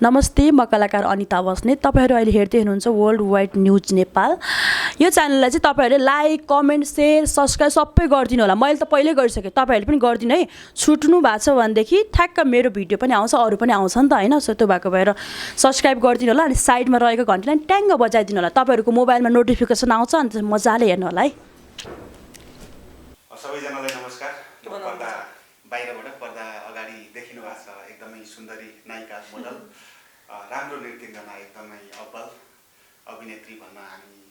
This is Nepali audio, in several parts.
नमस्ते, म कलाकार अनिता बस्नेत। तपाईहरु अहिले हेर्दै हुनुहुन्छ वर्ल्ड वाइड न्यूज नेपाल। यो च्यानललाई चाहिँ तपाईहरुले लाइक, कमेन्ट, शेयर, सब्स्क्राइब सबै गरिदिनु होला। मैले त पहिल्यै गरिसके, तपाईहरुले पनि गरिदिनु है। छुट्नु भएको छ भनेदेखि ठ्याक्क मेरो भिडियो पनि आउँछ, अरु पनि आउँछ नि त हैन। सो त्यो भएको भएर सब्स्क्राइब गरिदिनु होला अनि साइडमा रहेको घण्टीलाई ट्याङ्ग बजाइदिनु होला। तपाईहरुको मोबाइलमा नोटिफिकेसन आउँछ अनि मजाले हेर्नु होला है। सबैजनालाई नमस्कार। पर्दा बाहिरबाट पर्दा अगाडि देखिनु भएको छ एकदमै सुन्दरी नायिका मोडल, राम्रो नृत्य गर्न एकदमै अब्बल अभिनेत्री भन्न हामी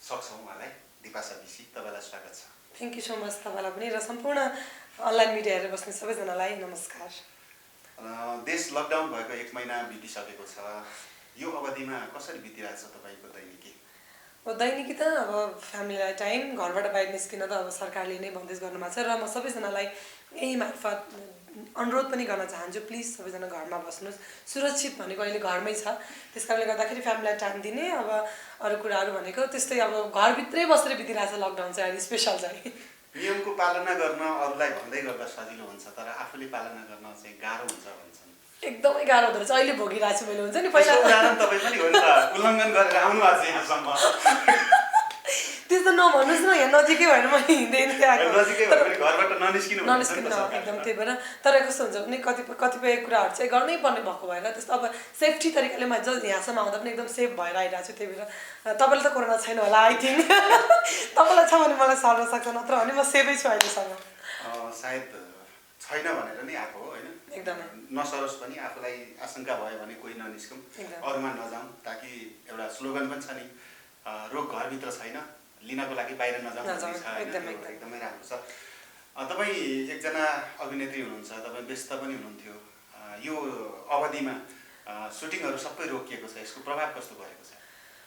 सक्छौँ उहाँलाई। दिपाशा बिसी, तपाईँलाई स्वागत छ। थ्याङ्क यू सो मच तपाईँलाई पनि र सम्पूर्ण अनलाइन मिडिया हेरेर बस्ने सबैजनालाई नमस्कार। देश लकडाउन भएको 1 महिना बितिसकेको छ। यो अवधिमा कसरी बितिरहेको छ तपाईँको दैनिकी? दैनिकी त अब फ्यामिलीलाई टाइम, घरबाट बाहिर निस्किन त अब सरकारले नै बन्देज गर्नुभएको छ र म सबैजनालाई यही मार्फत अनुरोध पनि गर्न चाहन्छु, प्लिज सबैजना घरमा बस्नुहोस्। सुरक्षित भनेको अहिले घरमै छ, त्यस कारणले गर्दाखेरि फ्यामिलीलाई टाइम दिने। अब अरू कुराहरू भनेको त्यस्तै अब घरभित्रै बसेर बितिरहेको छ लकडाउन चाहिँ अहिले स्पेसल चाहिँ। नियमको पालना गर्न अरूलाई भन्दै गर्दा सजिलो हुन्छ, तर आफूले पालना गर्न चाहिँ गाह्रो हुन्छ भन्छन्। एकदमै गाह्रो हुँदो रहेछ। अहिले भोगिरहेको छु मैले, हुन्छ नि पहिला उदाहरण तपाईँ पनि हो नि त, उल्लङ्घन गरेर आउनु भएको छ यहाँसम्म। त्यस्तो नभन्नुहोस् न, यहाँ नजिकै भएर म हिँड्दै आएको। नजिकै भएर पनि घरबाट ननिस्किनु एकदम। त्यही भएर तर कस्तो हुन्छ भने कतिपय कुराहरू चाहिँ गर्नै पर्ने भएको भएर त्यस्तो अब सेफ्टी तरिकाले म जस्ट यहाँसम्म आउँदा पनि एकदम सेफ भएर आइरहेको छु। त्यही भएर तपाईँलाई त कोरोना छैन होला आई थिङ्क। तपाईँलाई छ भने मलाई सर्न सक्छ, नत्र भने म सेफै छु अहिलेसम्म। सायद छैन भनेर नै आएको हो होइन? एकदमै नसरोस् पनि, आफूलाई आशंका भयो भने कोही ननिस्कौँ, अरूमा नजाउँ, ताकि एउटा स्लोगन पनि छ नि, रोग घरभित्र छैन, लिनको लागि बाहिर नजाउँ। एकदमै राम्रो छ। तपाईँ एकजना अभिनेत्री हुनुहुन्छ, तपाईँ व्यस्त पनि हुनुहुन्थ्यो। यो अवधिमा सुटिङहरू सबै रोकिएको छ, यसको प्रभाव कस्तो भएको छ?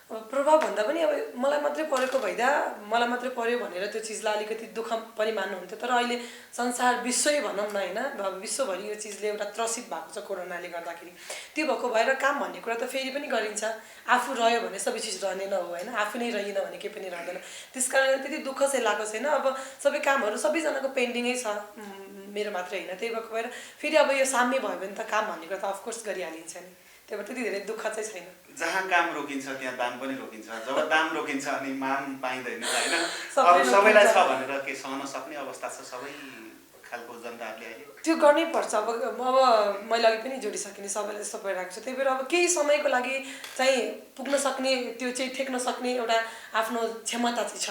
प्रभाव भन्दा पनि अब मलाई मात्रै परेको भइदा मलाई मात्रै पर्यो भनेर त्यो चिजलाई अलिकति दुःख पनि मान्नुहुन्थ्यो। तर अहिले संसार विश्वै भनौँ न होइन, विश्वभरि यो चिजले एउटा त्रसित भएको छ कोरोनाले गर्दाखेरि। त्यो भएको भएर काम भन्ने कुरा त फेरि पनि गरिन्छ। आफू रह्यो भने सबै चिज रहने न हो होइन, आफू नै रहिन भने केही पनि रहँदैन। त्यस कारणले त्यति दुःख चाहिँ लागेको छैन। अब सबै कामहरू सबैजनाको पेन्डिङै छ, मेरो मात्रै होइन। त्यही भएको भएर फेरि अब यो साम्य भयो भने त काम भन्ने कुरा त अफकोर्स गरिहालिन्छ नि। त्यही भएर त्यति धेरै दुःख चाहिँ छैन। जहाँ काम रोकिन्छ त्यहाँ दाम पनि रोकिन्छ। जब दाम रोकिन्छ अनि माम पाइँदैन होइन। अब सबैलाई छ भनेर के सहन सक्ने अवस्था छ सबै खालको जनताहरूले अहिले? त्यो गर्नै पर्छ। अब मैले अघि पनि जोडिसकेँ नि, सबैले यस्तो भइरहेको छ। त्यही भएर अब केही समयको लागि चाहिँ पुग्न सक्ने, त्यो चाहिँ टेक्न सक्ने एउटा आफ्नो क्षमता चाहिँ छ।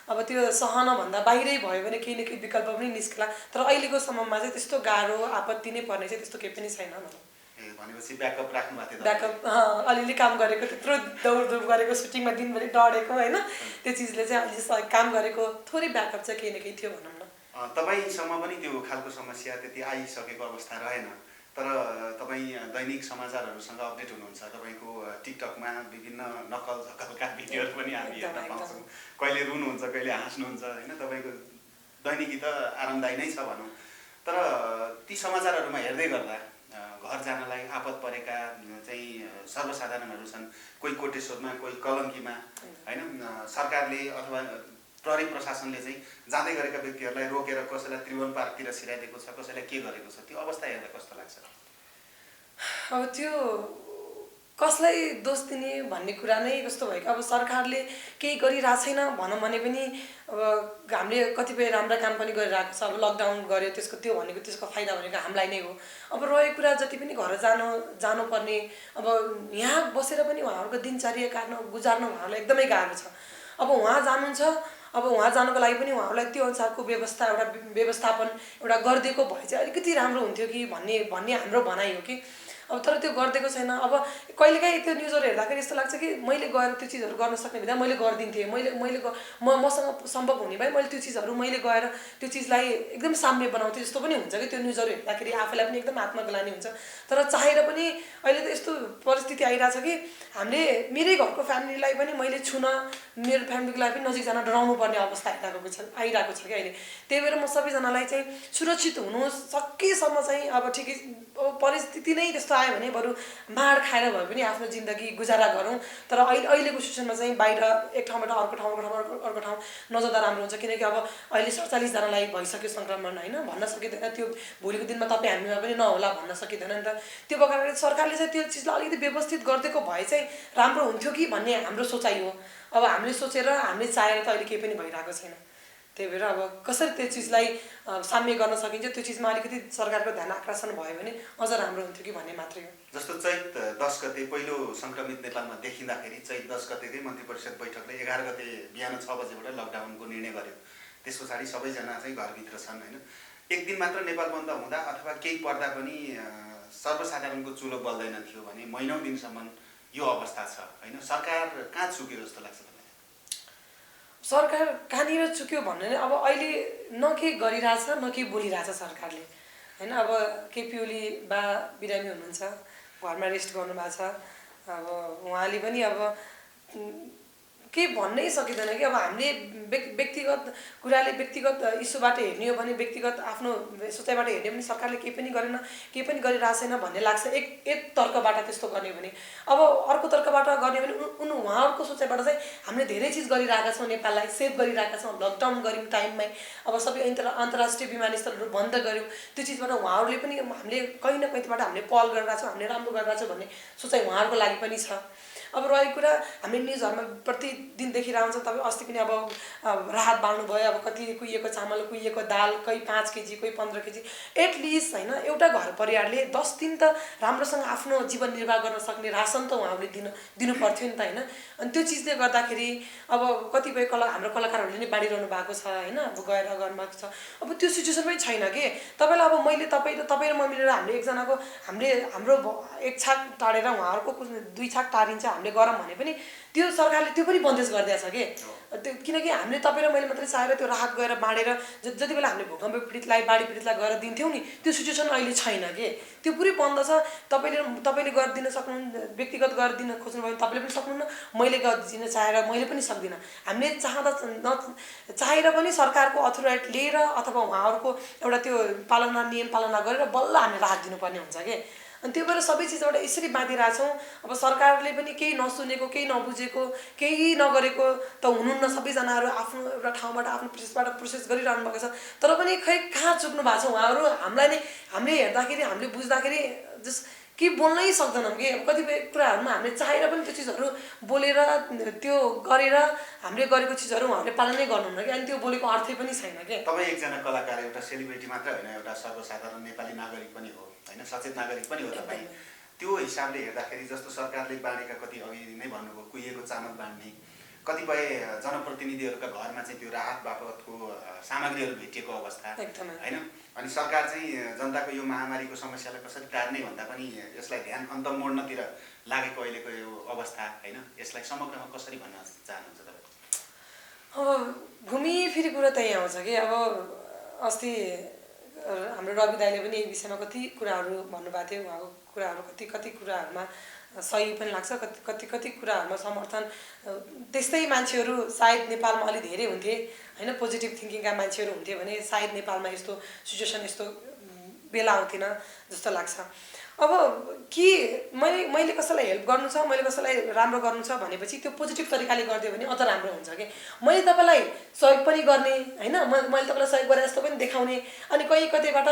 अब त्यो सहनभन्दा बाहिरै भयो भने केही न केही विकल्प पनि निस्कला। तर अहिलेको समयमा चाहिँ त्यस्तो गाह्रो आपत्ति नै पर्ने चाहिँ त्यस्तो केही पनि छैन। भनेपछि ब्याकअप राख्नु भएको थियो? ब्याकअप अलिअलि काम गरेको, त्यत्रो दौडधुप गरेको, सुटिङमा दिनभरि डढेको होइन, त्यो चिजले चाहिँ अहिले काम गरेको थोरै ब्याकअप चाहिँ केही न केही थियो भनौँ न। तपाईँसँग पनि त्यो खालको समस्या त्यति आइसकेको अवस्था रहेन, तर तपाईँ दैनिक समाचारहरूसँग अपडेट हुनुहुन्छ। तपाईँको टिकटकमा विभिन्न नक्कल झक्कलका भिडियोहरू पनि हामी हेर्न पाउँछौँ। कहिले रुनुहुन्छ, कहिले हाँस्नुहुन्छ होइन। तपाईँको दैनिकी त आरामदायी नै छ भनौँ, तर ती समाचारहरूमा हेर्दै गर्दा घर जानलाई आपत परेका चाहिँ सर्वसाधारणहरू छन्। कोही कोटेश्वरमा, कोही कलङ्कीमा होइन। सरकारले अथवा प्रहरी प्रशासनले चाहिँ जाँदै गरेका व्यक्तिहरूलाई रोकेर कसैलाई त्रिभुवन पार्कतिर छिराइदिएको छ, कसैलाई के गरेको छ, त्यो अवस्था हेर्दा कस्तो लाग्छ? अब त्यो कसलाई दोष दिने भन्ने कुरा नै कस्तो भएको। अब सरकारले केही गरिरहेको छैन भनौँ भने पनि अब हामीले कतिपय राम्रा काम पनि गरिरहेको छ। अब लकडाउन गर्यो, त्यो भनेको त्यसको फाइदा भनेको हामीलाई नै हो। अब रहेको कुरा जति पनि घर जानुपर्ने, अब यहाँ बसेर पनि उहाँहरूको दिनचर्या गुजार्न उहाँहरूलाई एकदमै गाह्रो छ। अब उहाँ जानुहुन्छ, अब उहाँ जानको लागि पनि उहाँहरूलाई त्यो अनुसारको व्यवस्थापन एउटा गरिदिएको भए चाहिँ अलिकति राम्रो हुन्थ्यो कि भन्ने हाम्रो भनाइ हो कि। अब तर त्यो गरिदिएको छैन। अब कहिलेकाहीँ त्यो न्युजहरू हेर्दाखेरि यस्तो लाग्छ कि मैले गएर त्यो चिजहरू गर्न सक्ने बित्दा मैले गरिदिन्थेँ, मसँग सम्भव हुने भए मैले त्यो चिजहरू मैले गएर त्यो चिजलाई एकदम साम्य बनाउँथेँ जस्तो पनि हुन्छ कि त्यो न्युजहरू हेर्दाखेरि आफैलाई पनि एकदम आत्मग्लानी हुन्छ। तर चाहेर पनि अहिले त यस्तो परिस्थिति आइरहेछ कि हामीले मेरै घरको फ्यामिलीलाई पनि मैले छुन, मेरो फ्यामिलीको लागि पनि नजिक जान डराउनु पर्ने अवस्था आइरहेको छ कि अहिले। त्यही भएर म सबैजनालाई चाहिँ सुरक्षित हुनु सकेसम्म चाहिँ अब ठिकै परिस्थिति नै त्यस्तो आयो भने बरु माड खाएर भए पनि आफ्नो जिन्दगी गुजारा गरौँ। तर अहिलेको सिचुएसनमा चाहिँ बाहिर एक ठाउँबाट अर्को ठाउँ नजाँदा राम्रो हुन्छ। किनकि अब अहिले 47 जनालाई भइसक्यो सङ्क्रमण होइन, भन्न सकिँदैन। त्यो भोलिको दिनमा तपाईँ हामीमा पनि नहोला भन्न सकिँदैन नि त। त्यो कारणले सरकारले चाहिँ त्यो चिजलाई अलिकति व्यवस्थित गरिदिएको भए चाहिँ राम्रो हुन्थ्यो कि भन्ने हाम्रो सोचाइ हो। अब हामीले सोचेर हामीले चाहेर त अहिले केही पनि भइरहेको छैन। त्यही भएर अब कसरी त्यो चिजलाई साम्य गर्न सकिन्छ, त्यो चिजमा अलिकति सरकारको ध्यान आकर्षण भयो भने अझ राम्रो हुन्थ्यो कि भन्ने मात्रै हो। जस्तो चैत 10 गते पहिलो सङ्क्रमित नेपालमा देखिँदाखेरि चैत 10 गतेकै मन्त्री परिषद बैठकले 11 गते बिहान 6 बजेबाट लकडाउनको निर्णय गर्यो। त्यस पछाडि सबैजना चाहिँ घरभित्र छन् होइन। एक दिन मात्र नेपाल बन्द हुँदा अथवा केही पर्दा पनि सर्वसाधारणको चुलो बल्दैन थियो भने महिनौँ दिनसम्म यो अवस्था छ होइन। सरकार कहाँ चुक्यो जस्तो लाग्छ तपाईँलाई? सरकार कहाँनिर चुक्यो भन्ने अब अहिले न केही गरिरहेछ न केही बोलिरहेछ सरकारले होइन। अब केपी ओली बा बिरामी हुनुहुन्छ, घरमा रेस्ट गर्नुभएको छ। अब उहाँले पनि अब केही भन्नै सकिँदैन कि अब हामीले व्यक्तिगत कुराले व्यक्तिगत इस्युबाट हेर्ने हो भने व्यक्तिगत आफ्नो सोचाइबाट हेर्ने भने सरकारले केही पनि गरेन, केही पनि गरिरहेको छैन भन्ने लाग्छ एक तर्कबाट त्यस्तो गर्ने भने। अब अर्को तर्कबाट गर्ने भने उहाँहरूको सोचाइबाट चाहिँ हामीले धेरै चिज गरिरहेका छौँ, नेपाललाई सेभ गरिरहेका छौँ, लकडाउन गऱ्यौँ टाइममै, अब सबै अन्तर्राष्ट्रिय विमानस्थलहरू बन्द गऱ्यौँ। त्यो चिजबाट उहाँहरूले पनि हामीले कहीँ न कहीँबाट हामीले पहल गरिरहेको छौँ, हामीले राम्रो गरिरहेको छौँ भन्ने सोचाइ उहाँहरूको लागि पनि छ। अब रहेको कुरा हामीले न्युजहरूमा प्रतिदिन देखिरहेको हुन्छ। तपाईँ अस्ति पनि अब राहत बाँड्नु भयो, अब कति कुहिएको चामल, कुहिएको दाल, कोही 5 केजी, कोही 15 केजी, एटलिस्ट होइन एउटा घर परिवारले 10 दिन त राम्रोसँग आफ्नो जीवन निर्वाह गर्न सक्ने रासन त उहाँहरूले दिनु पर्थ्यो नि त होइन। अनि त्यो चिजले गर्दाखेरि अब कतिपय हाम्रो कलाकारहरूले नै बाँडिरहनु भएको छ होइन। अब गएर गर्नुभएको छ। अब त्यो सिचुएसन पनि छैन कि तपाईँलाई अब तपाईँ र म मिलेर हामीले एकजनाको हाम्रो एक छाक टाढेर उहाँहरूको 2 छाक टाढिन्छ हामीले गरौँ भने पनि त्यो सरकारले त्यो पनि बन्देज गरिदिएको छ कि त्यो। किनकि हामीले तपाईँ र मैले मात्रै चाहेर त्यो राहत गएर बाँडेर जति बेला हामीले भूकम्प पीडितलाई बाढी पीडितलाई गएर दिन्थ्यौँ नि, त्यो सिचुएसन अहिले छैन कि। त्यो पुरै बन्द छ। तपाईँले गरिदिन सक्नुहुन्न, व्यक्तिगत गरिदिन खोज्नुभयो भने तपाईँले पनि सक्नुहुन्न, मैले गरिदिन चाहेर मैले पनि सक्दिनँ। हामीले चाहेर पनि सरकारको अथोरिटी लिएर अथवा उहाँहरूको एउटा त्यो नियम पालना गरेर बल्ल हामीले राहत दिनुपर्ने हुन्छ कि। अनि त्यो भएर सबै चिजबाट यसरी बाँधिरहेछौँ। अब सरकारले पनि केही नसुनेको, केही नबुझेको, केही नगरेको त हुनुहुन्न। सबैजनाहरू आफ्नो एउटा ठाउँबाट आफ्नो प्रोसेस गरिरहनु भएको छ। तर पनि खै कहाँ चुक्नु भएको छ उहाँहरू। हामीले हेर्दाखेरि, हामीले बुझ्दाखेरि केही बोल्नै सक्दैनौँ कि। अब कतिपय कुराहरूमा हामीले चाहेर पनि त्यो चिजहरू बोलेर त्यो गरेर हामीले गरेको चिजहरू उहाँहरूले पालनै गर्नुहुन्न कि। अनि त्यो बोलेको अर्थै पनि छैन कि। तपाईँ एकजना कलाकार, एउटा सेलिब्रिटी मात्र होइन, एउटा सर्वसाधारण नेपाली नागरिक पनि हो होइन, सचेत नागरिक पनि हो तपाईँ। त्यो हिसाबले हेर्दाखेरि जस्तो सरकारले बाँडेका कति अघि नै भन्नुभयो कुहिएको चामल बाँड्ने, कतिपय जनप्रतिनिधिहरूका घरमा चाहिँ त्यो राहत बापतको सामग्रीहरू भेटिएको अवस्था होइन। अनि सरकार चाहिँ जनताको यो महामारीको समस्यालाई कसरी टार्ने भन्दा पनि यसलाई ध्यान अन्त मोड्नतिर लागेको अहिलेको यो अवस्था होइन, यसलाई समग्रमा कसरी भन्न चाहनुहुन्छ तपाईँ? अब घुमिफिरी कुरा त यहाँ आउँछ कि। अब अस्ति हाम्रो रवि दाइले पनि यही विषयमा कति कुराहरू भन्नुभएको थियो। उहाँको कुराहरू कति कुराहरूमा सही पनि लाग्छ, कति कुराहरूमा समर्थन। त्यस्तै मान्छेहरू सायद नेपालमा अलि धेरै हुन्थे होइन, पोजिटिभ थिङ्किङका मान्छेहरू हुन्थे भने सायद नेपालमा यस्तो सिचुएसन यस्तो बेला आउँथेन जस्तो लाग्छ। अब कि मैले कसैलाई हेल्प गर्नु छ, मैले कसैलाई राम्रो गर्नु छ भनेपछि त्यो पोजिटिभ तरिकाले गरिदियो भने अझ राम्रो हुन्छ कि। मैले तपाईँलाई सहयोग पनि गर्ने होइन, मैले तपाईँलाई सहयोग गरेर जस्तो पनि देखाउने, अनि कतैबाट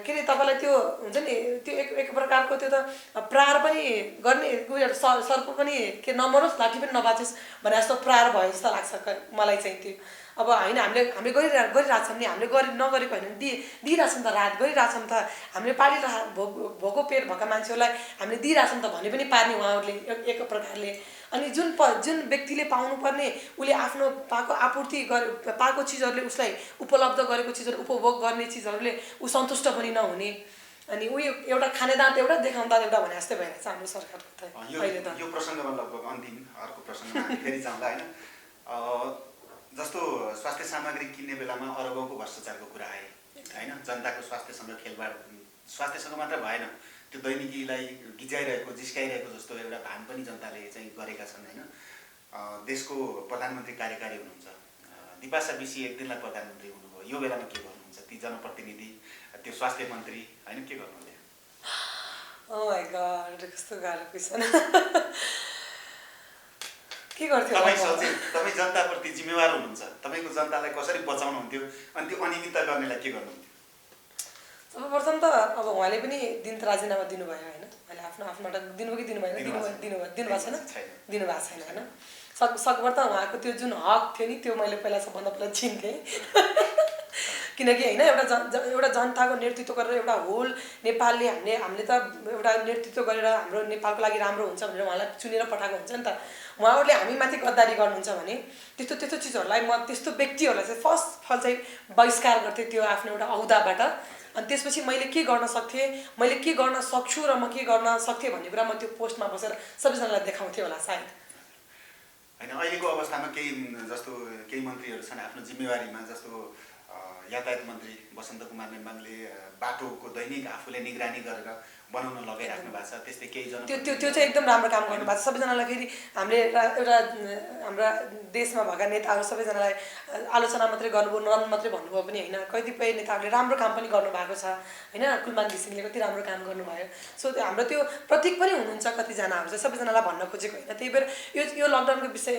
के अरे तपाईँलाई त्यो हुन्छ नि त्यो एक प्रकारको त्यो त प्रहार पनि गर्ने, सर्प पनि के नमरोस् लाठी पनि नबाचोस् भने जस्तो प्रहार भयो जस्तो लाग्छ मलाई चाहिँ त्यो। अब होइन हामीले गरिरहेछौँ नि, हामीले नगरेको होइन दिइरहेछौँ त, राहत गरिरहेछौँ त, हामीले भोको पेट भएका मान्छेहरूलाई हामीले दिइरहेछौँ त भने पनि पार्ने उहाँहरूले एक प्रकारले। अनि जुन व्यक्तिले पाउनुपर्ने उसले आफ्नो पाएको चिजहरूले उसलाई उपलब्ध गरेको चिजहरू उपभोग गर्ने चिजहरूले ऊ सन्तुष्ट पनि नहुने, अनि उयो एउटा खाने दाँत एउटा देखाउने दाँत एउटा भने जस्तै भइरहेछ हाम्रो सरकारको त अहिले त। यो प्रसङ्गमा लगभग अन्तिम अर्को प्रसङ्गमा हामी फेरि जाउँला होइन। जस्तो स्वास्थ्य सामग्री किन्ने बेलामा अरबौँको भ्रष्टाचारको कुरा आए होइन, जनताको स्वास्थ्यसँग खेलबाड, स्वास्थ्यसँग मात्र भएन त्यो दैनिकीलाई गिजाइरहेको जिस्काइरहेको जस्तो एउटा भान पनि जनताले चाहिँ गरेका छन् होइन। देशको प्रधानमन्त्री कार्यकारी हुनुहुन्छ, दिपाशा बिसी एक दिनलाई प्रधानमन्त्री हुनुभयो, यो बेलामा के गर्नुहुन्छ? ती जनप्रतिनिधि, त्यो स्वास्थ्य मन्त्री होइन, के गर्नुहुँदै? ओ माय गॉड, कस्तो गाह्रो क्वेसन। के गर्थ्यो तपाईँ जनताप्रति जिम्मेवार हुनुहुन्छ, तपाईँको जनतालाई कसरी बचाउनुहुन्थ्यो अनि त्यो अनियमितता गर्नेलाई के गर्नुहुन्थ्यो? सर्वप्रथम त अब उहाँले पनि दिन त राजीनामा दिनुभयो होइन, उहाँले आफ्नो आफ्नोबाट दिनुभयो कि दिनु भएन, दिनुभएको छैन, दिनुभएको छैन होइन। सकभर त उहाँको त्यो जुन हक थियो नि त्यो मैले सबभन्दा पहिला चिन्थेँ किनकि होइन एउटा जनताको नेतृत्व गरेर एउटा होल नेपालले हामीले त एउटा नेतृत्व गरेर हाम्रो नेपालको लागि राम्रो हुन्छ भनेर उहाँलाई चुनेर पठाएको हुन्छ नि त। उहाँहरूले हामीमाथि गद्दारी गर्नुहुन्छ भने त्यस्तो चिजहरूलाई म त्यस्तो व्यक्तिहरूलाई चाहिँ फर्स्ट चाहिँ बहिष्कार गर्थेँ त्यो आफ्नो एउटा औहदाबाट। अनि त्यसपछि मैले के गर्न सक्थेँ, मैले के गर्न सक्छु र म के गर्न सक्थेँ भन्ने कुरा म त्यो पोस्टमा बसेर सबैजनालाई देखाउँथेँ होला सायद। होइन अहिलेको अवस्थामा केही मन्त्रीहरू छन् आफ्नो जिम्मेवारीमा, जस्तो यातायात मन्त्री बसन्त कुमार नेम्बाङले बाटोको दैनिक आफूले निगरानी गरेर बनाउन लगाइराख्नु भएको छ। त्यस्तै केही जना त्यो चाहिँ एकदम राम्रो काम गर्नुभएको छ। सबैजनालाई फेरि हामीले एउटा हाम्रा देशमा भएका नेताहरू सबैजनालाई आलोचना मात्रै गर्नुभयो, नराम्रो मात्रै भन्नुभयो पनि होइन, कतिपय नेताहरूले राम्रो काम पनि गर्नुभएको छ होइन। कुलमान घिसिङले कति राम्रो काम गर्नुभयो। सो हाम्रो त्यो प्रतीक पनि हुनुहुन्छ कतिजनाहरू चाहिँ, सबैजनालाई भन्न खोजेको होइन। त्यही भएर यो लकडाउनको विषय,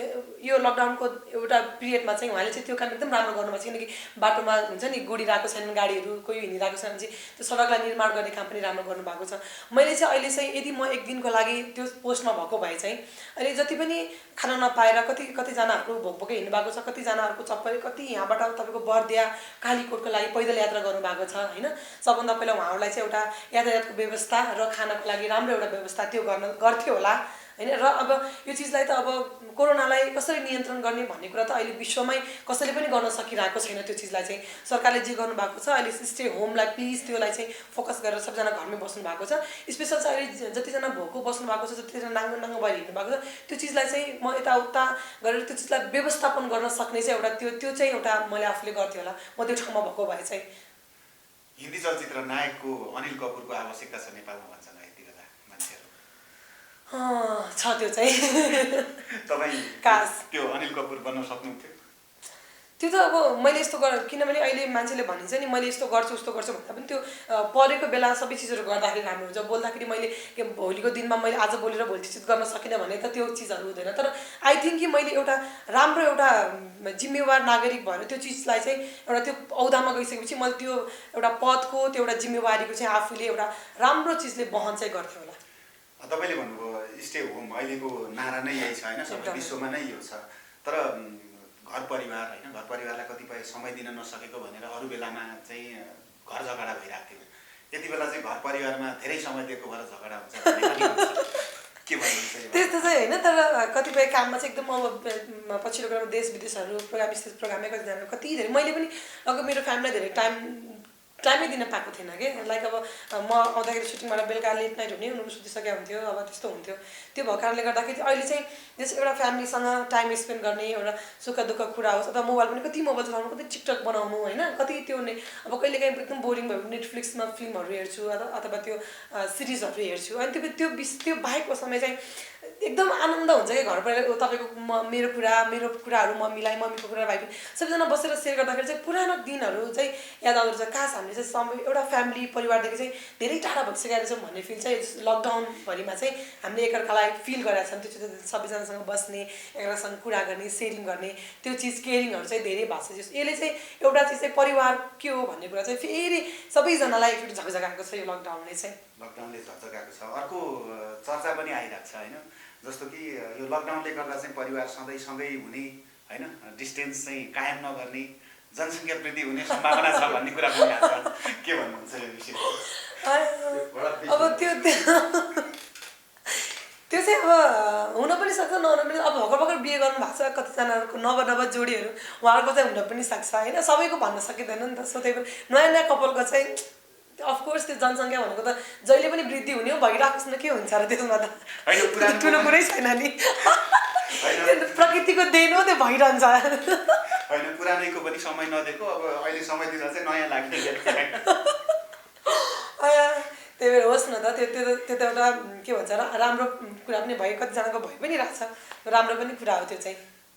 यो लकडाउनको एउटा पिरियडमा चाहिँ उहाँले चाहिँ त्यो काम एकदम राम्रो गर्नुभएको छ। किनकि बाटोमा हुन्छ नि गुडिरहेको छैनन् गाडीहरू, कोही हिँडिरहेको छैन भने चाहिँ त्यो सडकलाई निर्माण गर्ने काम पनि राम्रो गर्नुभएको छ। मैले चाहिँ अहिले चाहिँ यदि म एक दिनको लागि त्यो पोस्टमा भएको भए चाहिँ अहिले जति पनि खान नपाएर कतिजनाहरू भोकभोकै हिँड्नु भएको छ, कतिजनाहरूको चप्पल कति यहाँबाट तपाईँको बर्दिया कालीकोटको लागि पैदल यात्रा गर्नुभएको छ होइन। सबभन्दा पहिला उहाँहरूलाई चाहिँ एउटा यातायातको व्यवस्था र खानको लागि राम्रो एउटा व्यवस्था त्यो गर्थ्यो होला होइन। र अब यो चिजलाई त अब कोरोनालाई कसरी नियन्त्रण गर्ने भन्ने कुरा त अहिले विश्वमै कसैले पनि गर्न सकिरहेको छैन। त्यो चिजलाई चाहिँ सरकारले जे गर्नुभएको छ अहिले स्टे होमलाई प्लिज त्यसलाई चाहिँ फोकस गरेर सबजना घरमै बस्नु भएको छ। स्पेसल चाहिँ अहिले जतिजना भोको बस्नु भएको छ, जतिजना नाङ्गो भएर हिँड्नु भएको छ, त्यो चिजलाई चाहिँ म यताउता गरेर त्यो चिजलाई व्यवस्थापन गर्न सक्ने चाहिँ एउटा त्यो चाहिँ एउटा मैले आफूले गर्थेँ होला म त्यो ठाउँमा भएको भए चाहिँ। हिन्दी चलचित्र नायकको अनिल कपुरको आवश्यकता छ नेपालमा भन्छन् यति बेला मान्छेहरू। छ त्यो चाहिँ तपाईँ कास त्यो अनिल कपुर बन्न सक्नुहुन्थ्यो? त्यो त अब मैले यस्तो किनभने अहिले मान्छेले भनिन्छ नि मैले यस्तो गर्छु उस्तो गर्छु भन्दा पनि त्यो परेको बेला सबै चिजहरू गर्दाखेरि राम्रो हुन्छ। बोल्दाखेरि मैले भोलिको दिनमा मैले आज बोलेर भोलि चिज गर्न सकिनँ भने त त्यो चिजहरू हुँदैन। तर आई थिङ्क कि मैले एउटा राम्रो एउटा जिम्मेवार नागरिक भएर त्यो चिजलाई चाहिँ एउटा त्यो औहदामा गइसकेपछि मैले त्यो एउटा पदको त्यो एउटा जिम्मेवारीको चाहिँ आफूले एउटा राम्रो चिजले वहन चाहिँ गर्थेँ होला। तपाईँले भन्नुभयो स्टे होम, अहिलेको नारा नै यही छ होइन, सबै विश्वमा नै यो छ। तर घर परिवार होइन, घर परिवारलाई कतिपय समय दिन नसकेको भनेर अरू बेलामा चाहिँ घर झगडा भइरहेको थियो। यति बेला चाहिँ घर परिवारमा धेरै समय दिएको भएर झगडा हुन्छ के भन्नुहुन्छ? त्यस्तो चाहिँ होइन, तर कतिपय काममा चाहिँ एकदम अब पछिल्लो क्रममा देश विदेशहरू प्रोग्राम स्टेज प्रोग्रामै कतिजना कति धेरै मैले पनि लगभग मेरो फ्यामिलीलाई धेरै टाइमै दिन पाएको थिएन कि। लाइक अब म आउँदाखेरि सुटिङबाट बेलुका लेट नाइट हुने, उनीहरू सुतिसकेको हुन्थ्यो, अब त्यस्तो हुन्थ्यो। त्यो भएको कारणले गर्दाखेरि अहिले चाहिँ जस्तो एउटा फ्यामिलीसँग टाइम स्पेन्ड गर्ने, एउटा सुख दुःख कुरा होस्, अथवा मोबाइल पनि कति मोबाइल चलाउनु, कति टिकटक बनाउनु होइन, कति त्यो अब कहिलेकाहीँ एकदम बोरिङ भयो भने नेटफ्लिक्समा फिल्महरू हेर्छु अथवा त्यो सिरिजहरू हेर्छु। अनि त्यो बाहेकको समय चाहिँ एकदम आनन्द हुन्छ कि घर परिवार तपाईँको मेरो कुराहरू मम्मीलाई, मम्मीको कुरा भाइ सबैजना बसेर सेयर गर्दाखेरि चाहिँ पुरानो दिनहरू चाहिँ याद आउँदो रहेछ। खास हामीले चाहिँ समय एउटा फ्यामिली परिवारदेखि चाहिँ धेरै टाढा भइसकेका रहेछौँ भन्ने फिल चाहिँ लकडाउनभरिमा चाहिँ हामीले एकअर्कालाई फिल गरेका छौँ। त्यो सबैजनासँग बस्ने, एकअर्कासँग कुरा गर्ने, सेयरिङ गर्ने, त्यो चिज केयरिङहरू चाहिँ धेरै भएको छ। यसले चाहिँ एउटा चिज चाहिँ परिवार के हो भन्ने कुरा चाहिँ फेरि सबैजनालाई एकचोटि झकझगाएको छ यो लकडाउनले चाहिँ। लकडाउनले झकझगाएको छ। अर्को चर्चा पनि आइरहेको छ होइन, जस्तो कि यो लकडाउनले गर्दा चाहिँ परिवार सँगै हुने होइन, डिस्टेन्स चाहिँ कायम नगर्ने, जनसङ्ख्या वृद्धि हुने सम्भावना छ भन्ने कुरा पनि आएको छ। के भन्नुहुन्छ यो विषय? अब त्यो चाहिँ अब हुन पनि सक्छ, नहुन पनि। अब भर्खर बिहे गर्नु भएको छ कतिजनाहरूको नव जोडीहरू, उहाँहरूको चाहिँ हुन पनि सक्छ होइन, सबैको भन्न सकिँदैन नि त। सो त्यही भएर नयाँ कपालको चाहिँ अफकोर्स त्यो जनसङ्ख्या भनेको त जहिले पनि वृद्धि हुने हो, भइरहेको छ के हुन्छ र त्यसमा त ठुलो कुरै छैन नि, प्रकृतिको देन हो, त्यो भइरहन्छ होइन। पुरानैको पनि समय नदिएको, अब अहिले समय दिँदा चाहिँ नयाँ लाग्ने। त्यही भएर होस् न त, त्यो त एउटा के भन्छ र राम्रो कुरा पनि भयो, कतिजनाको भइ पनि रहेछ, राम्रो पनि कुरा हो त्यो चाहिँ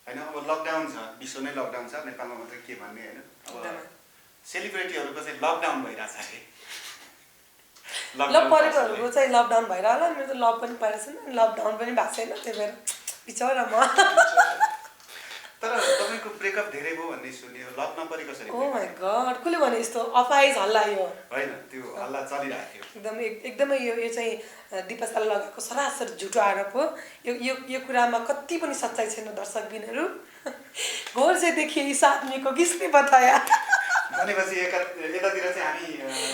होइन। अब लकडाउन छ, विश्व नै लकडाउन छ, नेपालमा मात्रै के भन्ने होइन। अब सेलिब्रिटीहरूको चाहिँ लकडाउन भइरहेछ अरे, लभ परेकोहरूको चाहिँ लकडाउन भएर होला। मेरो त लभ पनि परेको छैन, लकडाउन पनि भएको छैन, त्यही भएर बिचरा म तर तपाईँको ब्रेकअप धेरै भयो भन्ने सुन्यो, लभ नपरी कसरी? ओ माई गड, कसले भने यस्तो अफाइज हल्ला यो? होइन, त्यो हल्ला चलिरहेको थियो। एकदमै यो चाहिँ दिपासाले लगाएको सरासर झुटो आरोप हो। यो कुरामा कति पनि सच्चाइ छैन दर्शकबिनहरू। घोर से देखिए इस आदमी को किसने बताया? भनेपछि यतातिर चाहिँ हामी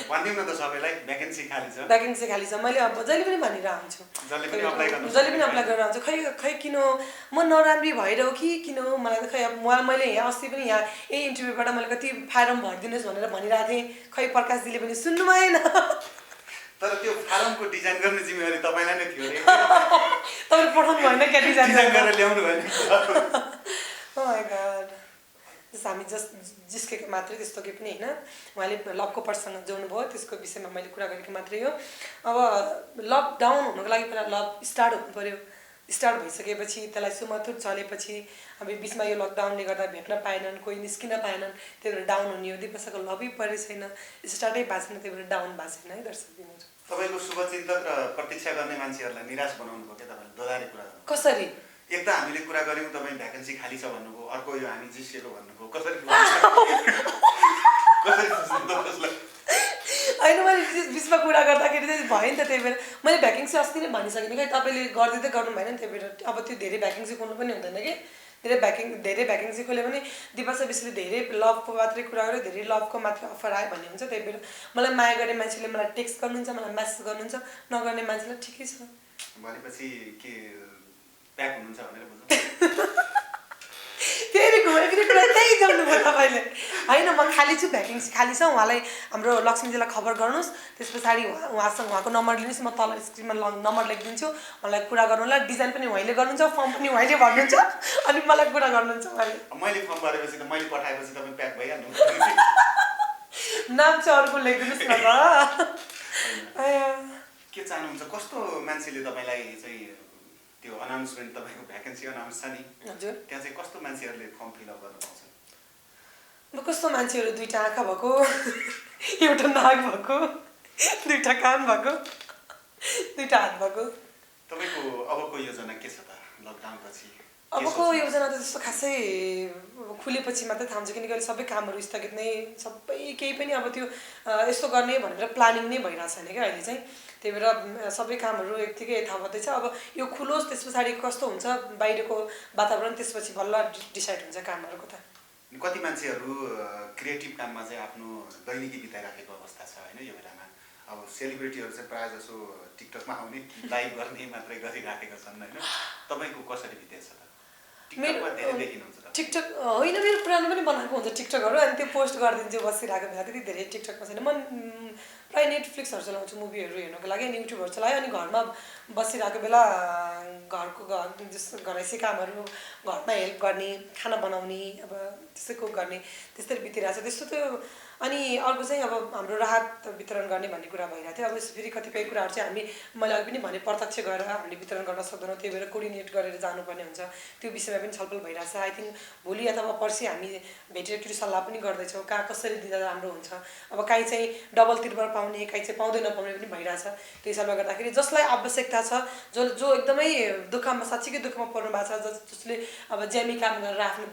भनिदिउँ न त सबैलाई, भ्याकेन्सी खाली छ। भ्याकेन्सी खाली छ। मैले अब जहिले पनि भनिरह हुन्छु, जसले पनि अप्लाई गरेर आउँछु। खै किन म नराम्री भएर हो कि किन हो, मलाई त खै अब मैले यहाँ अस्ति पनि यहाँ यही इन्टरभ्यूबाट मैले कति फारम भरिदिनुहोस् भनेर भनिरहेको थिएँ, खै प्रकाश दिदीले पनि सुन्नु भएन। तर त्यो फारमको डिजाइन गर्ने जिम्मेवारी तपाईँलाई नै थियो अरे। तपाईँले पठाउनु भएन क्या डिजाइन गरेर ल्याउनु भएन? ओ माई गॉड, जस्तो हामी जिस्केको मात्रै, त्यस्तो केही पनि होइन। उहाँले लभको पर्सनसँग जोड्नु भयो, त्यसको विषयमा मैले कुरा गरेको मात्रै हो। अब लभ डाउन हुनुको लागि पहिला लभ स्टार्ट हुनु पऱ्यो। स्टार्ट भइसकेपछि त्यसलाई सुमधुर चलेपछि अब बिचमा यो लकडाउनले गर्दा भेट्न पाएनन्, कोही निस्किन पाएनन्, त्यही भएर डाउन हुने हो। दिपासाको लभै परे छैन, स्टार्टै भएको छैन, त्यही भएर डाउन भएको छैन है दर्शकबिनहरू। तपाईँको शुभचिन्तक र प्रतीक्षा गर्ने मान्छेहरूलाई निराश बनाउनु भयो क्या तपाईँले? दोधारे कुरा कसरी? एक त हामीले कुरा गऱ्यौँ, तपाईँ भ्याकेन्सी खाली छ भन्नुभयो, अर्को यो हामी जिसिएको भन्नुभयो, कसरी? होइन, मैले बिचमा कुरा गर्दाखेरि चाहिँ भयो नि त, त्यही भएर मैले भ्याकेन्सी अस्ति नै भनिसकेँ नि, खै तपाईँले गरिदिँदै गर्नु भएन नि, त्यही भएर अब त्यो धेरै भ्याकेन्सी खोल्नु पनि हुँदैन कि। धेरै भ्याकेन्सी खोल्यो भने दिपासा विषयले धेरै लभको मात्रै कुरा गर्यो, धेरै लभको मात्रै अफर आयो भन्ने हुन्छ। त्यही भएर मलाई माया गर्ने मान्छेले मलाई टेक्स्ट गर्नुहुन्छ, मलाई मेसेज गर्नुहुन्छ, नगर्ने मान्छेलाई ठिकै छ। भनेपछि के प्याक हुनुहुन्छ भनेर बुझ्नु? फेरि घुमेर फेरि कुरा त्यही गर्नुभयो तपाईँले। होइन, म खाली छु, भ्याकेन्सी खाली छ, उहाँलाई हाम्रो लक्ष्मीजीलाई खबर गर्नुहोस्, त्यस पछाडि उहाँसँग उहाँको नम्बर लिनुहोस्, म तल स्क्रिनमा नम्बर लेखिदिन्छु, मलाई कुरा गर्नुलाई। डिजाइन पनि उहाँले गर्नुहुन्छ, फर्म पनि उहाँले भर्नुहुन्छ, अनि मलाई कुरा गर्नुहुन्छ उहाँले। मैले फर्म भरेपछि त मैले पठाएपछि तपाईँ प्याक भइहाल्नु। नाम चाहिँ अर्को लेखिदिनुहोस् न त। के चाहनुहुन्छ? कस्तो मान्छेले तपाईँलाई चाहिँ त्यो अनाउन्समेन्ट, तपाईँको भ्याकेन्सी अनाउन्स छ नि, हजुर, त्यहाँ चाहिँ कस्तो मान्छेहरूले फर्म फिलअप गर्न पाउँछ? अब कस्तो मान्छेहरू? दुईवटा आँखा भएको, एउटा नाक भएको, दुईवटा कान भएको, दुईवटा हात भएको। तपाईँको अबको योजना के छ त लकडाउनपछि? अबको योजना त त्यस्तो खासै खुलेपछि मात्रै थाहा हुन्छ, किनकि अहिले सबै कामहरू स्थगित नै, सबै केही पनि अब त्यो यस्तो गर्ने भनेर प्लानिङ नै भइरहेको छैन क्या अहिले चाहिँ। त्यही भएर सबै कामहरू यत्तिकै यथावतै छ। अब यो खुलोस्, त्यस पछाडि कस्तो हुन्छ बाहिरको वातावरण, त्यसपछि बल्ल डिसाइड हुन्छ कामहरूको त। कति मान्छेहरू क्रिएटिभ काममा चाहिँ आफ्नो दैनिकी बिताइराखेको अवस्था छ होइन यो बेलामा? अब सेलिब्रिटीहरू चाहिँ प्रायः जसो टिकटकमा आउने, लाइभ गर्ने मात्रै गरिराखेका छन् होइन? तपाईँको कसरी बितेछ त? टिकटकमा धेरै देखिनुहुन्छ त? टिकटक होइन, मेरो पुरानो पनि बनाएको हुन्छ टिकटकहरू, अनि त्यो पोस्ट गरिदिन्छु बसिरहेको बेला। त्यति धेरै टिकटकमा छैन। म प्रायः नेटफ्लिक्सहरू चलाउँछु मुभीहरू हेर्नुको लागि, अनि युट्युबहरू चलाएँ, अनि घरमा बसिरहेको बेला घरको जस्तो घरैसी कामहरू, घरमा हेल्प गर्ने, खाना बनाउने, अब त्यस्तै कुक गर्ने, त्यस्तै बितिरहेको छ त्यस्तो त्यो। अनि अर्को चाहिँ अब हाम्रो राहत वितरण गर्ने भन्ने कुरा भइरहेको थियो। अब फेरि कतिपय कुराहरू चाहिँ मैले अघि पनि भने प्रत्यक्ष गएर हामीले वितरण गर्न सक्दैनौँ, त्यही भएर कोअर्डिनेट गरेर जानुपर्ने हुन्छ। त्यो विषयमा पनि छलफल भइरहेको छ। आई थिङ्क भोलि अथवा पर्सि हामी भेटेर एकचोटि सल्लाह पनि गर्दैछौँ, कहाँ कसरी दिँदा राम्रो हुन्छ। अब काहीँ चाहिँ डबल तिर्पल पाउने, काहीँ चाहिँ पाउँदै नपाउने पनि भइरहेछ। त्यो हिसाबले गर्दाखेरि जसलाई आवश्यकता छ, जो एकदमै दुःखमा, साँच्चीकै दुःखमा पर्नु भएको छ, जसले अब ज्यामी काम गरेर आफ्नो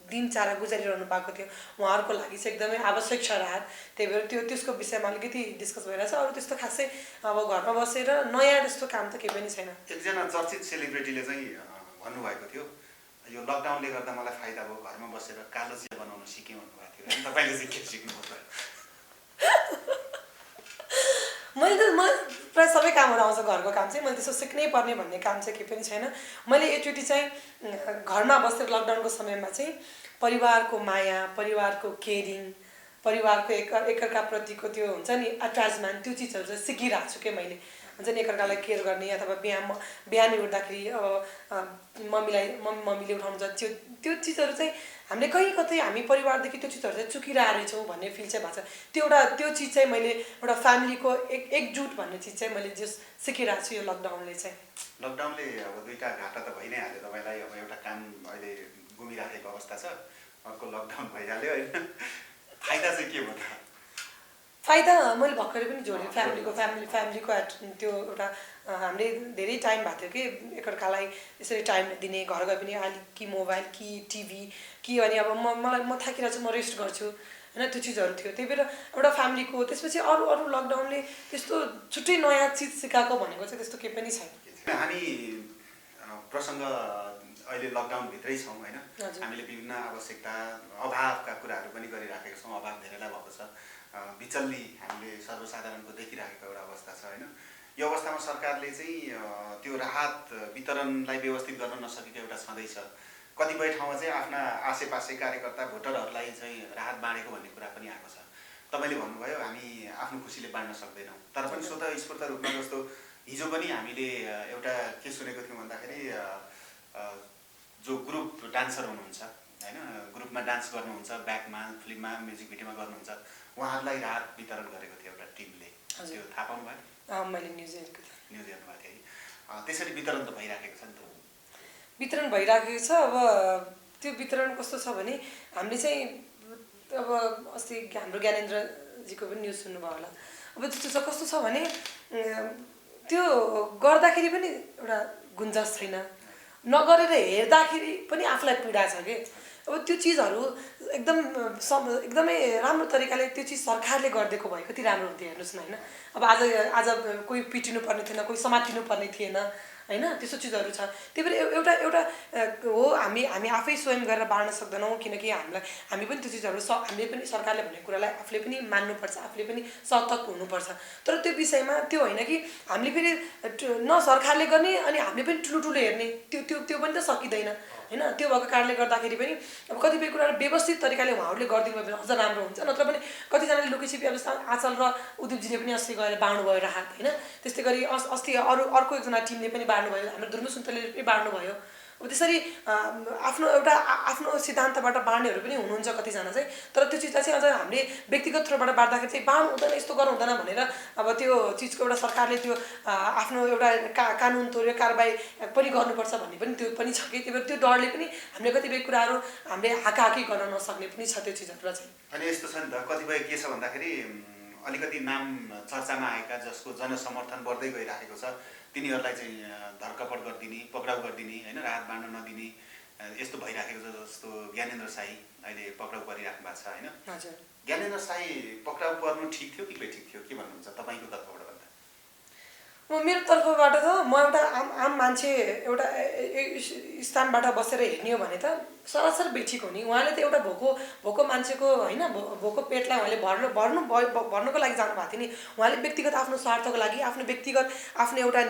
दिनचर्या गुजारिरहनु भएको थियो, उहाँहरूको लागि चाहिँ एकदमै आवश्यक छ राहत। त्यही भएर त्यसको विषयमा अलिकति डिस्कस भइरहेछ। अरू त्यस्तो खासै अब घरमा बसेर नयाँ त्यस्तो काम त केही पनि छैन। एकजना चर्चित सेलिब्रिटीले चाहिँ भन्नुभएको थियो, यो लकडाउनले गर्दा मलाई फाइदा भयो, घरमा बसेर कालो चिया बनाउन सिकेँ भन्नुभएको थियो। अनि तपाईँले चाहिँ के सिक्नुभयो? मलाई प्रायः सबै कामहरू आउँछ घरको काम चाहिँ, मैले त्यसो सिक्नै पर्ने भन्ने काम चाहिँ केही पनि छैन। मैले एकचोटि चाहिँ घरमा बसेर लकडाउनको समयमा चाहिँ परिवारको माया, परिवारको केयरिङ, परिवारको एकअर्काप्रतिको त्यो हुन्छ नि अट्याचमेन्ट, त्यो चिजहरू चाहिँ सिकिरहेको छु क्या मैले। हुन्छ नि एकअर्कालाई केयर गर्ने, अथवा बिहानै उठ्दाखेरि मम्मीले उठाउनु छ, त्यो चिजहरू चाहिँ हामीले कहीँ कतै हामी परिवारदेखि त्यो चिजहरू चाहिँ चुकिरहेको रहेछौँ भन्ने फिल चाहिँ भएको छ। त्यो चिज चाहिँ मैले एउटा फ्यामिलीको एकजुट भन्ने चिज चाहिँ मैले जस सिकिरहेको छु यो लकडाउनले चाहिँ। लकडाउनले अब दुईवटा घाटा त भइ नै हाल्यो तपाईँलाई। अब एउटा काम अहिले घुमिराखेको अवस्था छ, अर्को लकडाउन भइहाल्यो होइन? फाइदा चाहिँ के भयो त? फाइदा मैले भर्खरै पनि जोडेँ फ्यामिलीको त्यो एउटा हामीले धेरै टाइम भएको थियो कि एकअर्कालाई यसरी टाइम दिने घर गए पनि अलिक कि मोबाइल कि टिभी कि अनि अब म थाकिरहेको छु म रेस्ट गर्छु होइन त्यो चिजहरू थियो त्यही भएर एउटा फ्यामिलीको त्यसपछि अरू लकडाउनले त्यस्तो छुट्टै नयाँ चिज सिकाएको भनेको चाहिँ त्यस्तो केही पनि छैन हामी प्रसङ्ग अहिले लकडाउनभित्रै छौँ होइन हामीले विभिन्न आवश्यकता अभावका कुराहरू पनि गरिराखेका छौँ अभाव धेरैलाई भएको छ बिचल्ली हामीले सर्वसाधारणको देखिराखेको एउटा अवस्था छ होइन यो अवस्थामा सरकारले चाहिँ त्यो राहत वितरणलाई व्यवस्थित गर्न नसकेको एउटा छँदैछ कतिपय ठाउँमा चाहिँ आफ्ना आसेपासे कार्यकर्ता भोटरहरूलाई चाहिँ राहत बाँडेको भन्ने कुरा पनि आएको छ तपाईँले भन्नुभयो हामी आफ्नो खुसीले बाँड्न सक्दैनौँ तर पनि स्वतःस्फूर्त रूपमा जस्तो हिजो पनि हामीले एउटा के सुनेको थियौँ भन्दाखेरि जो ग्रुप डान्सर हुनुहुन्छ होइन ग्रुपमा डान्स गर्नुहुन्छ ब्याकमा फिल्ममा म्युजिक भिडियोमा गर्नुहुन्छ उहाँहरूलाई राहत वितरण गरेको थियो एउटा टिमले त्यो थाहा पाउनु भयो मैले न्युज हेरेको थिएँ न्युज हेर्नुभएको थियो है त्यसरी वितरण त भइराखेको छ नि त वितरण भइराखेको छ अब त्यो वितरण कस्तो छ भने हामीले चाहिँ अब अस्ति हाम्रो ज्ञानेन्द्रजीको पनि न्युज सुन्नुभयो होला अब त्यस्तो छ कस्तो छ भने त्यो गर्दाखेरि पनि एउटा गुन्जास छैन नगरेर हेर्दाखेरि पनि आफूलाई पीडा छ कि अब त्यो चिजहरू एकदमै राम्रो तरिकाले त्यो चिज सरकारले गरिदिएको भए कति राम्रो हुन्थ्यो हेर्नुहोस् न होइन अब आज कोही पिटिनु पर्ने थिएन कोही समातिनु पर्ने थिएन होइन त्यस्तो चिजहरू छ त्यही भएर एउटा हो हामी आफै स्वयं गरेर बाँड्न सक्दैनौँ किनकि हामी पनि त्यो चिजहरू हामीले पनि सरकारले भनेको कुरालाई आफूले पनि मान्नुपर्छ आफूले पनि सतर्क हुनुपर्छ तर त्यो विषयमा त्यो होइन कि हामीले फेरि न सरकारले गर्ने अनि हामीले पनि ठुलो हेर्ने त्यो पनि त सकिँदैन होइन त्यो भएको कारणले गर्दाखेरि पनि अब कतिपय कुराहरू व्यवस्थित तरिकाले उहाँहरूले गरिदिनु भयो भने अझ राम्रो हुन्छ नत्र पनि कतिजनाले लुकीछिपी अब आँचल र उद्योगजीले पनि अस्ति गएर बाँड्नुभयो राहत होइन त्यस्तै गरी अस्ति अर्को एकजना टिमले पनि बाँड्नुभयो हाम्रो धुर्म सुन्तलीले पनि बाँड्नुभयो अब त्यसरी आफ्नो सिद्धान्तबाट बाँड्नेहरू पनि हुनुहुन्छ कतिजना चाहिँ तर त्यो चिजलाई चाहिँ अझ हामीले व्यक्तिगत थ्रोबाट बाँड्दाखेरि चाहिँ बाँड्नु हुँदैन यस्तो गर्नु हुँदैन भनेर अब त्यो चिजको एउटा सरकारले त्यो आफ्नो एउटा कानुन तोड्यो कारबाही पनि गर्नुपर्छ भन्ने पनि त्यो पनि छ कि त्यही भएर त्यो डरले पनि हामीले कतिपय कुराहरू हामीले हाकाहाकी गर्न नसक्ने पनि छ त्यो चिजहरू चाहिँ अनि यस्तो छ नि त कतिपय के छ भन्दाखेरि अलिकति नाम चर्चामा आएका जसको जनसमर्थन बढ्दै गइराखेको छ तिनीहरूलाई चाहिँ धरकपड गरिदिने पक्राउ गरिदिने होइन राहत बाँड्न नदिने यस्तो भइराखेको छ जस्तो ज्ञानेन्द्र साई अहिले पक्राउ परिराख्नु भएको छ होइन ज्ञानेन्द्र साई पक्राउ पर्नु ठिक थियो कि बेठिक थियो के भन्नुहुन्छ तपाईँको तर्फबाट भन्दा मेरो तर्फबाट त म एउटा आम मान्छे एउटा स्थानबाट बसेर हेर्ने हो भने त सरासर बेठिक हो नि उहाँले त एउटा भोको मान्छेको होइन भोको पेटलाई उहाँले भर्नको लागि जानुभएको थियो नि उहाँले व्यक्तिगत आफ्नो स्वार्थको लागि आफ्नो व्यक्तिगत आफ्नो एउटा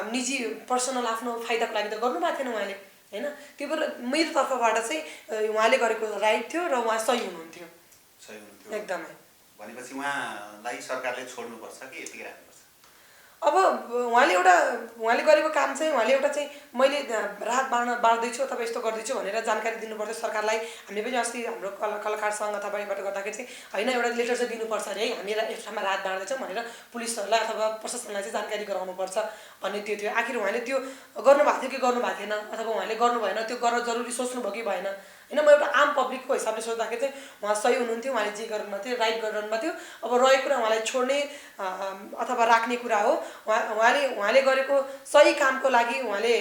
निजी पर्सनल आफ्नो फाइदाको लागि त गर्नुभएको थिएन उहाँले होइन त्यो भएर मेरो तर्फबाट चाहिँ उहाँले गरेको राइट थियो र उहाँ सही हुनुहुन्थ्यो एकदमै भनेपछि उहाँलाई सरकारले छोड्नुपर्छ कि यतिकै राख्नुपर्छ अब उहाँले गरेको काम चाहिँ उहाँले एउटा चाहिँ मैले राहत बाँड्दैछु अथवा यस्तो गर्दैछु भनेर जानकारी दिनुपर्छ सरकारलाई हामीले पनि अस्ति हाम्रो कलाकार सङ्घ अथवा यहाँबाट गर्दाखेरि चाहिँ होइन एउटा लेटर चाहिँ दिनुपर्छ अरे है हामी यसमा राहत बाँड्दैछौँ भनेर पुलिसहरूलाई अथवा प्रशासनलाई चाहिँ जानकारी गराउनुपर्छ भन्ने त्यो थियो आखिर उहाँले त्यो गर्नुभएको थियो कि गर्नुभएको थिएन अथवा उहाँले गर्नु भएन त्यो गर्न जरुरी सोच्नुभयो कि भएन होइन म एउटा आम पब्लिकको हिसाबले सोच्दाखेरि चाहिँ उहाँ सही हुनुहुन्थ्यो उहाँले जे गर्नुभएको थियो राइट गरिरहनु थियो अब रहेको कुरा उहाँलाई छोड्ने अथवा राख्ने कुरा हो उहाँले गरेको सही कामको लागि उहाँले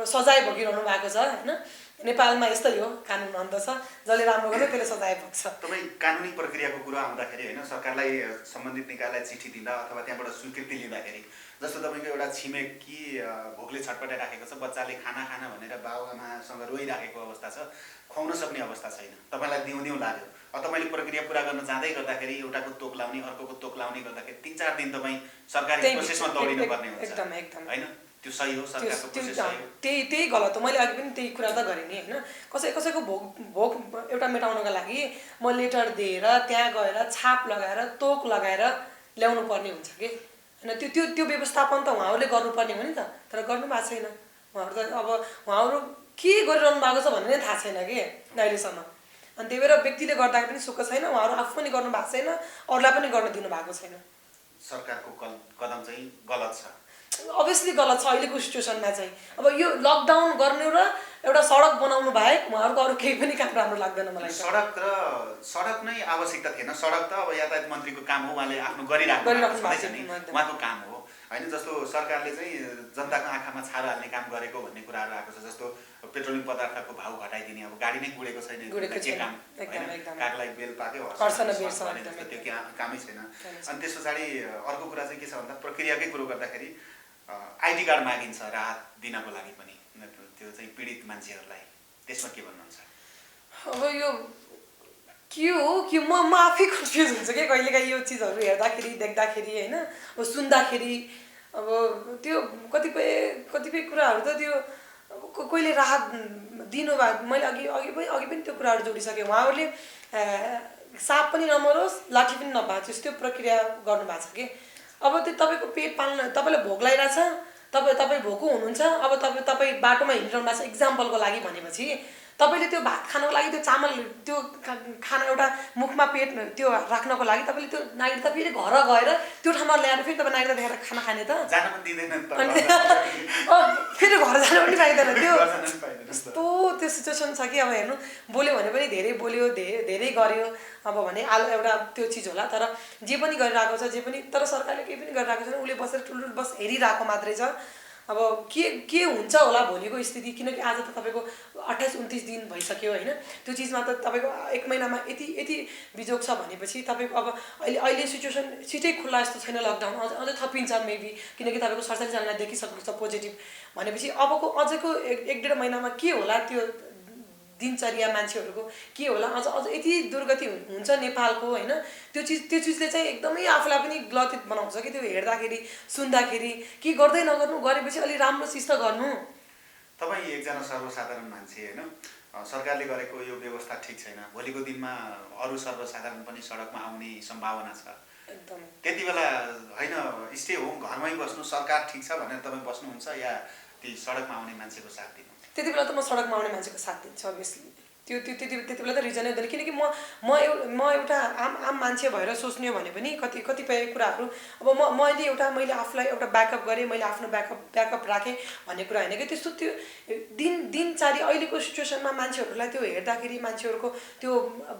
सजाय भोगिरहनु भएको छ होइन नेपालमा यस्तै हो कानुन अन्त छ जसले राम्रो गर्छ त्यसले सजाय भोग्छ तपाईँ कानुनी प्रक्रियाको कुरा आउँदाखेरि होइन सरकारलाई सम्बन्धित निकायलाई चिठी दिँदा अथवा त्यहाँबाट स्वीकृति लिँदाखेरि जस्तो तपाईँको एउटा छिमेकी भोकले छटपटाइराखेको छ बच्चाले खाना भनेर बाबुआमासँग रोइराखेको अवस्था छ खुवाउन सक्ने अवस्था छैन तपाईँलाई दिउँ लाग्यो अब तपाईँले प्रक्रिया पुरा गर्न जाँदै गर्दाखेरि एउटाको तोक लाउने अर्कोको तोक लाउने गर्दाखेरि 3-4 दिन तपाईँ सरकारी प्रोसेसमा दौडिनु पर्ने हुन्छ होइन त्यो सही हो सरकारको प्रोसेस सही हो त्यही गलत हो मैले अघि पनि त्यही कुरा त गरेँ नि होइन कसैको भोक एउटा मेटाउनको लागि म लेटर दिएर त्यहाँ गएर छाप लगाएर तोक लगाएर ल्याउनु पर्ने हुन्छ कि होइन त्यो व्यवस्थापन त उहाँहरूले गर्नुपर्ने हो नि त तर गर्नु भएको छैन उहाँहरू त अब उहाँहरू के गरिरहनु भएको छ भन्ने नै थाहा छैन कि अहिलेसम्म अनि त्यही भएर व्यक्तिले गर्दा पनि सुख छैन उहाँहरू आफू पनि गर्नु भएको छैन अरूलाई पनि गर्न दिनु भएको छैन सरकारको कदम चाहिँ गलत छ अभियसली गलत छ अहिलेको सिचुएसनमा चाहिँ अब यो लकडाउन गर्नु र एउटा सडक बनाउनु बाहेक उहाँहरूको अरू केही पनि काम राम्रो लाग्दैन मलाई। सडक नै आवश्यकता थिएन। सडक त अब यातायात मन्त्रीको काम हो, उहाँले आफ्नो गरिराख्नु छँदैछ नि, उहाँको काम हो होइन। जस्तो सरकारले चाहिँ जनताको आँखामा छारो हाल्ने काम गरेको भन्ने कुराहरू आएको छ। जस्तो पेट्रोलियम पदार्थको भाउ घटाइदिने, अब गाडी नै गुडेको छैन के काम होइन, कागलाई बेल पाक्यो त्यो कामै छैन। अनि त्यस पछाडि अर्को कुरा चाहिँ के छ भन्दा प्रक्रियाकै कुरो गर्दाखेरि आइडी कार्ड मागिन्छ राहत दिनको लागि पनि, त्यो चाहिँ पीडित मान्छेहरूलाई, त्यसमा के भन्नुहुन्छ? अब यो के हो कि म आफै कन्फ्युज हुन्छु क्या कहिलेकाहीँ यो चिजहरू हेर्दाखेरि देख्दाखेरि होइन। अब सुन्दाखेरि अब त्यो कतिपय कुराहरू त त्यो कोहीले राहत दिनु भए मैले अघि पनि त्यो कुराहरू जोडिसकेँ। उहाँहरूले साँप पनि नमरोस् लाठी पनि नभाँचोस् त्यो प्रक्रिया गर्नुभएको छ कि। अब त्यो तपाईँको पेट पाल्न तपाईँलाई भोक लागिरहेछ, तपाईँ भोको हुनुहुन्छ, अब तपाईँ बाटोमा हिँडिरहनु भएको छ इक्जाम्पलको लागि भनेपछि तपाईँले त्यो भात खानको लागि त्यो चामल त्यो खाना एउटा मुखमा पेट त्यो राख्नको लागि तपाईँले त्यो नागरिकता फेरि घर गएर त्यो ठाउँमा ल्याएर फेरि तपाईँ नागरिकता देखाएर खाना खाने त जान पनि दिँदैन, फेरि घर जान पनि पाइँदैन। त्यो यस्तो त्यो सिचुएसन छ कि अब हेर्नु बोल्यो भने पनि धेरै बोल्यो धेरै गर्यो अब भने एउटा त्यो चिज होला। तर जे पनि गरिरहेको छ जे पनि, तर सरकारले केही पनि गरिरहेको छैन। उसले बसेर ठुल्ठुलो बस हेरिरहेको मात्रै छ। अब के हुन्छ होला भोलिको स्थिति, किनकि आज त तपाईँको 28-29 दिन भइसक्यो होइन। त्यो चिजमा त तपाईँको 1 महिनामा यति बिजोग छ भनेपछि तपाईँको अब अहिले सिचुएसन छिटै खुल्ला जस्तो छैन। लकडाउन अझै थपिन्छ मेबी, किनकि तपाईँको 47 जनालाई देखिसकेको छ पोजिटिभ भनेपछि अबको अझैको 1-1.5 महिनामा के होला, त्यो दिनचर्या मान्छेहरूको के होला, अझ यति दुर्गति हुन्छ नेपालको होइन। त्यो चिजले चाहिँ एकदमै आफूलाई पनि ग्लथित बनाउँछ कि त्यो हेर्दाखेरि सुन्दाखेरि। के गर्दै नगर्नु, गरेपछि अलि राम्रो चिज त गर्नु। तपाईँ एकजना सर्वसाधारण मान्छे होइन, सरकारले गरेको यो व्यवस्था ठिक छैन, भोलिको दिनमा अरू सर्वसाधारण पनि सडकमा आउने सम्भावना छ। एकदम त्यति बेला होइन स्टे होम घरमै बस्नु सरकार ठिक छ भनेर तपाईँ बस्नुहुन्छ या ती सडकमा आउने मान्छेको साथ दिनु? त्यति बेला त म सडकमा आउने मान्छेको साथ दिन्छु अभियसली। त्यति बेला त रिजनै हुँदैन, किनकि म एउटा आम मान्छे भएर सोच्ने हो भने पनि कतिपय कुराहरू अब मैले आफूलाई एउटा ब्याकअप गरेँ, मैले आफ्नो ब्याकअप राखेँ भन्ने कुरा होइन कि। त्यस्तो त्यो दिनचर्या अहिलेको सिचुएसनमा मान्छेहरूलाई त्यो हेर्दाखेरि मान्छेहरूको त्यो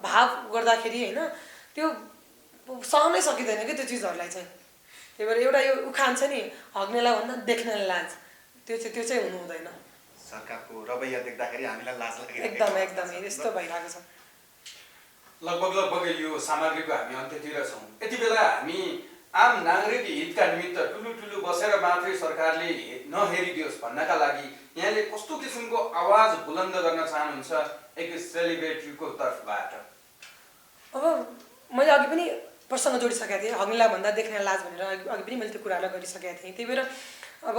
भाव गर्दाखेरि होइन त्यो सहनै सकिँदैन कि त्यो चिजहरूलाई चाहिँ। त्यही भएर एउटा यो उखान छ नि, हग्नेलाई भन्दा देख्नेलाई लाज, त्यो चाहिँ हुनु हुँदैन। सरकारको रवैया देख्दाखेरि हामीलाई लाज लागिरहेको एकदमै यस्तो भइरहेको छ। लगभग यो सामग्रीको हामी अन्त्यतिर छौँ। यति बेला हामी आम नागरिक हितका निमित्त ठुलो बसेर मात्रै सरकारले नहेरिदियोस् भन्नका लागि यहाँले कस्तो किसिमको आवाज बुलन्द गर्न चाहनुहुन्छ एक सेलिब्रिटीको तर्फबाट? अब मैले अघि पनि प्रसङ्ग जोडिसकेको थिएँ, हग्नेलाई भन्दा देख्ने लाज भनेर अघि पनि मैले त्यो कुरालाई गरिसकेको थिएँ। त्यही भएर अब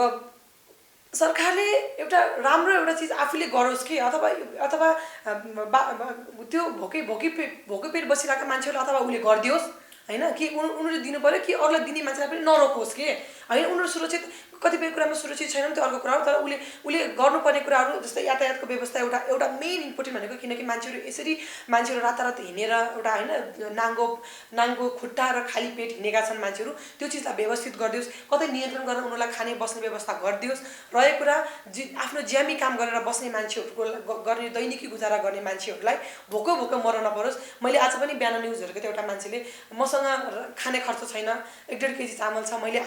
सरकारले एउटा राम्रो एउटा चिज आफूले गरोस् कि, अथवा त्यो भोकै पेट बसिरहेको मान्छेहरूले अथवा उसले गरिदियोस् होइन, कि उनीहरूले दिनु पऱ्यो कि अरूलाई दिने मान्छेलाई पनि नरोकोस् कि होइन। उनीहरू सुरक्षित कतिपय कुरामा सुरक्षित छैनन् त्यो अर्को कुरा हो, तर उसले गर्नुपर्ने कुराहरू जस्तै यातायातको व्यवस्था एउटा मेन इम्पोर्टेन्ट भनेको, किनकि मान्छेहरू रातारात हिँडेर एउटा होइन नाङ्गो खुट्टा र खाली पेट हिँडेका छन् मान्छेहरू, त्यो चिजलाई व्यवस्थित गरिदियोस्, कतै नियन्त्रण गरेर उनीहरूलाई खाने बस्ने व्यवस्था गरिदियोस्। रहेको कुरा आफ्नो ज्यामी काम गरेर बस्ने मान्छेहरूको गर्ने दैनिकी गुजारा गर्ने मान्छेहरूलाई भोको मर्न नपरोस्। मैले आज पनि बिहान न्युज हेरेको थिएँ, एउटा मान्छेले मसँग खाने खर्च छैन, 1.5 केजी चामल छ, मैले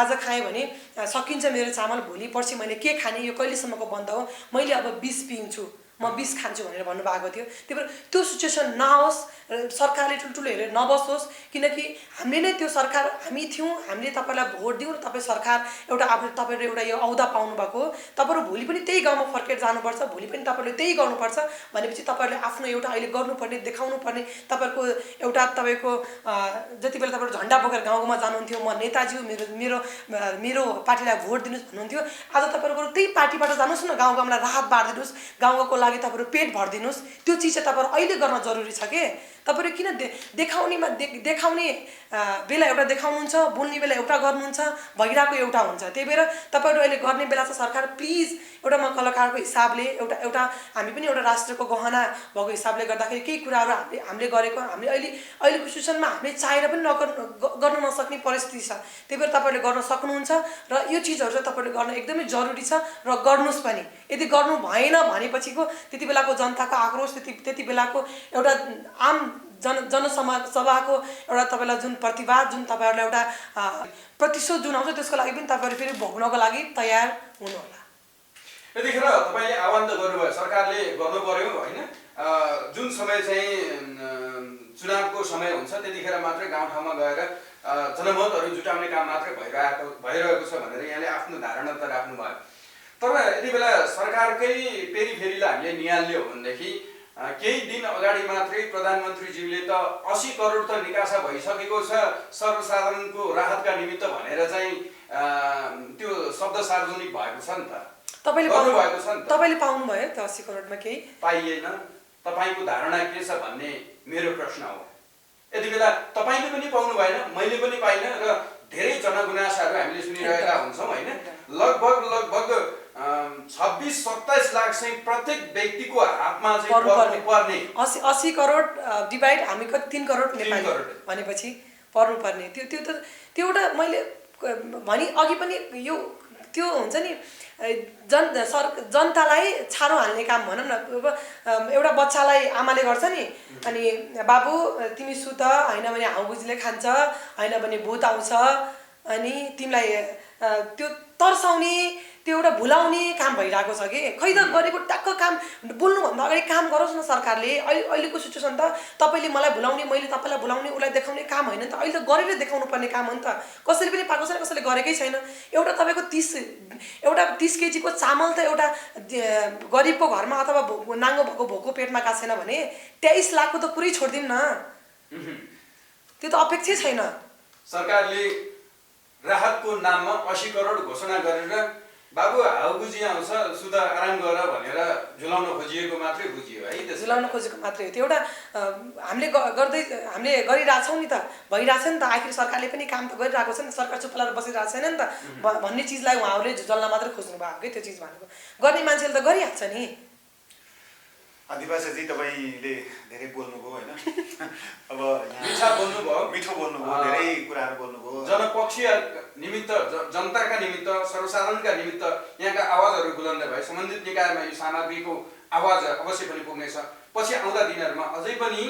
आज खाएँ भने सकिन्छ मेरो चामल, भोलि पर्सि मैले के खाने, यो कहिलेसम्मको बन्द हो, मैले अब विष पिउँछु, म विष खान्छु भनेर भन्नुभएको थियो। त्यही भएर त्यो सिचुएसन नहोस्, सरकारले ठुल्ठुलो हेरेर नबसोस्, किनकि हामीले नै त्यो सरकार हामी थियौँ, हामीले तपाईँलाई भोट दियौँ, तपाईँ सरकार एउटा तपाईँले एउटा यो औदा पाउनुभएको हो, तपाईँहरू भोलि पनि त्यही गाउँमा फर्केर जानुपर्छ, भोलि पनि तपाईँहरूले त्यही गर्नुपर्छ भनेपछि तपाईँहरूले आफ्नो एउटा अहिले गर्नुपर्ने देखाउनु पर्ने तपाईँहरूको एउटा तपाईँको जति बेला तपाईँहरू झन्डा बोकेर गाउँमा जानुहुन्थ्यो, म नेताजी हो, मेरो पार्टीलाई भोट दिनुहोस् भन्नुहुन्थ्यो, आज तपाईँहरू त्यही पार्टीबाट जानुहोस् न, गाउँलाई राहत बाँडिदिनुहोस्, गाउँको लागि तपाईँहरू पेट भरिदिनुहोस्। त्यो चिज चाहिँ तपाईँहरू अहिले गर्न जरुरी छ कि तपाईँहरू किन देखाउनेमा देखाउने बेला एउटा देखाउनुहुन्छ, बोल्ने बेला एउटा गर्नुहुन्छ, भइरहेको एउटा हुन्छ। त्यही भएर तपाईँहरू अहिले गर्ने बेला चाहिँ सरकार प्लिज एउटा म कलाकारको हिसाबले एउटा हामी पनि एउटा राष्ट्रको गहना भएको हिसाबले गर्दाखेरि केही कुराहरू हामीले गरेको हामीले अहिलेको सिचुएसनमा हामीले चाहेर पनि गर्न नसक्ने परिस्थिति छ। त्यही भएर तपाईँहरूले गर्न सक्नुहुन्छ र यो चिजहरू चाहिँ तपाईँहरूले गर्न एकदमै जरुरी छ र गर्नुहोस् पनि। यदि गर्नु भएन भनेपछिको त्यति बेलाको जनताको आक्रोश, त्यति बेलाको एउटा आम जनसभाको एउटा तपाईँलाई जुन प्रतिवाद, जुन तपाईँहरूलाई एउटा प्रतिशोध जुन आउँछ त्यसको लागि पनि तपाईँहरू फेरि भोग्नको लागि तयार हुनुहोला। यतिखेर तपाईँले आह्वान त गर्नुभयो, सरकारले गर्नु पर्यो होइन। जुन समय चाहिँ चुनावको समय हुन्छ त्यतिखेर मात्रै गाउँठाउँमा गएर जनमतहरू जुटाउने काम मात्रै भइरहेको छ भनेर यहाँले आफ्नो धारणा त राख्नुभयो। तर यति बेला सरकारकै पेरिफेरीलाई हामीले निहाल्यो भनेदेखि केही दिन अगाडि मात्रै प्रधानमन्त्रीज्यूले त 80 करोड त निकासा भइसकेको छ सर्वसाधारणको राहतका निमित्त भनेर चाहिँ त्यो शब्द सार्वजनिक भएको छ नि त। तपाईँले पाउनुभयो त 80 करोडमा केही पाइएन। तपाईँको धारणा के छ भन्ने मेरो प्रश्न हो। यति बेला तपाईँले पनि पाउनु भएन, मैले पनि पाइनँ र धेरै जनगुनासाहरू हामीले सुनिरहेका हुन्छौँ होइन। लगभग 26-27 लाख चाहिँ प्रत्येक व्यक्तिको हातमा चाहिँ पर्ने 80 करोड डिभाइड हामी कति 3 करोड नेपाली भनेपछि पर्नुपर्ने त्यो एउटा मैले भनि अघि पनि यो त्यो हुन्छ नि जनतालाई छानो हाल्ने काम भनौँ न। एउटा बच्चालाई आमाले गर्छ नि, अनि बाबु तिमी सुत, होइन भने हाउगुजीले खान्छ, होइन भने भूत आउँछ, अनि तिमीलाई त्यो तर्साउने त्यो एउटा भुलाउने काम भइरहेको छ कि। खै त गरेको टक्क काम बोल्नुभन्दा अगाडि काम गरोस् न सरकारले। अहिलेको सिचुएसन त तपाईँले मलाई भुलाउने, मैले तपाईँलाई भुलाउने, उसलाई देखाउने काम होइन नि त। अहिले त गरेर देखाउनु पर्ने काम हो नि त। कसैले पनि पाएको छैन, कसैले गरेकै छैन। एउटा तपाईँको 30 केजीको चामल त एउटा गरिबको घरमा अथवा नाङ्गो भएको भोको पेटमा गएको छैन भने 23 लाखको त पुरै छोडिदिउँ न। त्यो त अपेक्षै छैन। सरकारले राहतको नाममा 80 करोड घोषणा गरेर बाबु हाउगुजी आउँछ सुध आराम गर भनेर झुलाउन खोजिएको मात्रै बुझियो है। झुलाउन खोजेको मात्रै हो त्यो। एउटा हामीले गरिरहेछौँ नि त, भइरहेछ नि त। आखिर सरकारले पनि काम त गरिरहेको छ नि त। सरकार चुप लाएर बसिरहेको छैन नि त भन्ने चिजलाई उहाँहरूले झुल्न मात्रै खोज्नु भएको कि त्यो चिज भनेको। गर्ने मान्छेले त गरिहाल्छ नि। आदिवासीजी तपाईँले धेरै बोल्नुभयो होइन। अब मिठो बोल्नुभयो, धेरै कुराहरू बोल्नुभयो। जनपक्षीय निमित्त, जनताका निमित्त, सर्वसाधारणका निमित्त यहाँका आवाजहरू बुलन्द भए सम्बन्धित निकायमा यो सामग्रीको आवाज अवश्य पनि पुग्नेछ। पछि आउँदा दिनहरूमा अझै पनि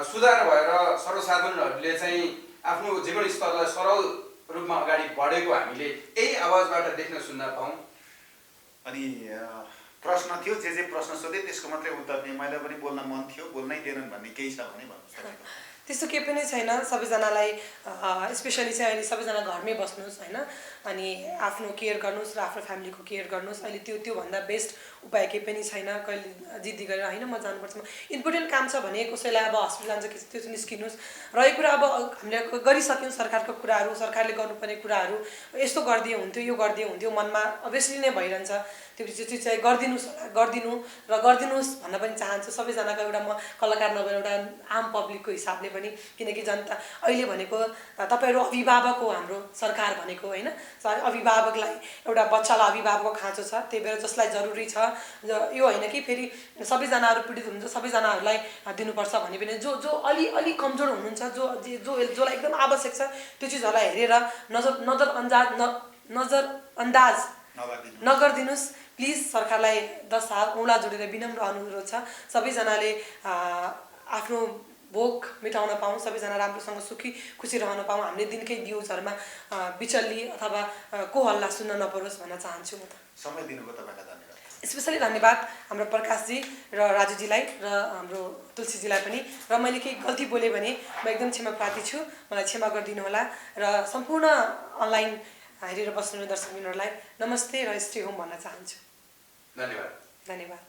सुधार भएर सर्वसाधारणहरूले चाहिँ आफ्नो जीवन स्तरलाई सरल रूपमा अगाडि बढेको हामीले यही आवाजबाट देख्न सुन्न पाऊँ। अनि प्रश्न थियो, जे प्रश्न सोधे त्यसको मात्रै उत्तर दिएँ। मैले पनि बोल्न मन थियो, बोल्नै दिएनन् भन्ने केही छ भने भन्नुहोस्। त्यस्तो केही पनि छैन। सबैजनालाई स्पेसली चाहिँ अहिले सबैजना घरमै बस्नुहोस् होइन, अनि आफ्नो केयर गर्नुहोस् र आफ्नो फ्यामिलीको केयर गर्नुहोस्। अहिले त्योभन्दा बेस्ट उपाय केही पनि छैन। कहिले जिद्दी गरेर होइन म जानुपर्छ, इम्पोर्टेन्ट काम छ भने कसैलाई अब हस्पिटल जान्छ कि त्यो चाहिँ निस्किनुहोस्। र यो कुरा अब हामीले गरिसक्यौँ सरकारको कुराहरू, सरकारले गर्नुपर्ने कुराहरू यस्तो गरिदिए हुन्थ्यो, यो गरिदिए हुन्थ्यो मनमा अभियसली नै भइरहन्छ। त्यो चिज चाहिँ गरिदिनुहोस् भन्न पनि चाहन्छु सबैजनाको। एउटा म कलाकार नभएर एउटा आम पब्लिकको हिसाबले पनि, किनकि जनता अहिले भनेको तपाईँहरू अभिभावक हो हाम्रो सरकार भनेको होइन। अभिभावकलाई एउटा बच्चालाई अभिभावकको खाँचो छ। त्यही भएर जसलाई जरुरी छ यो होइन कि फेरि सबैजनाहरू पीडित हुनुहुन्छ सबैजनाहरूलाई दिनुपर्छ भने पनि जो अलि कमजोर हुनुहुन्छ, जोलाई एकदम आवश्यक छ त्यो चिजहरूलाई हेरेर नजरअन्दाज नगरिदिनुहोस् प्लिज। सरकारलाई 10 हात औँला जोडेर विनम्र अनुरोध छ सबैजनाले आफ्नो भोक मेटाउन पाऊँ, सबैजना राम्रोसँग सुखी खुसी रहन पाऊँ। हामीले दिनकै न्युजहरूमा बिचल्ली अथवा को हल्ला सुन्न नपरोस् भन्न चाहन्छु म त। समय दिनुभयो तपाईँलाई धन्यवाद। स्पेसली धन्यवाद हाम्रो प्रकाशजी र राजुजीलाई र हाम्रो तुलसीजीलाई पनि। र मैले केही गल्ती बोलेँ भने म एकदम क्षमा प्रार्थी छु, मलाई क्षमा गरिदिनु होला। र सम्पूर्ण अनलाइन हेरेर बस्नुहुने दर्शकबिनहरूलाई नमस्ते र स्टे होम भन्न चाहन्छु। धन्यवाद।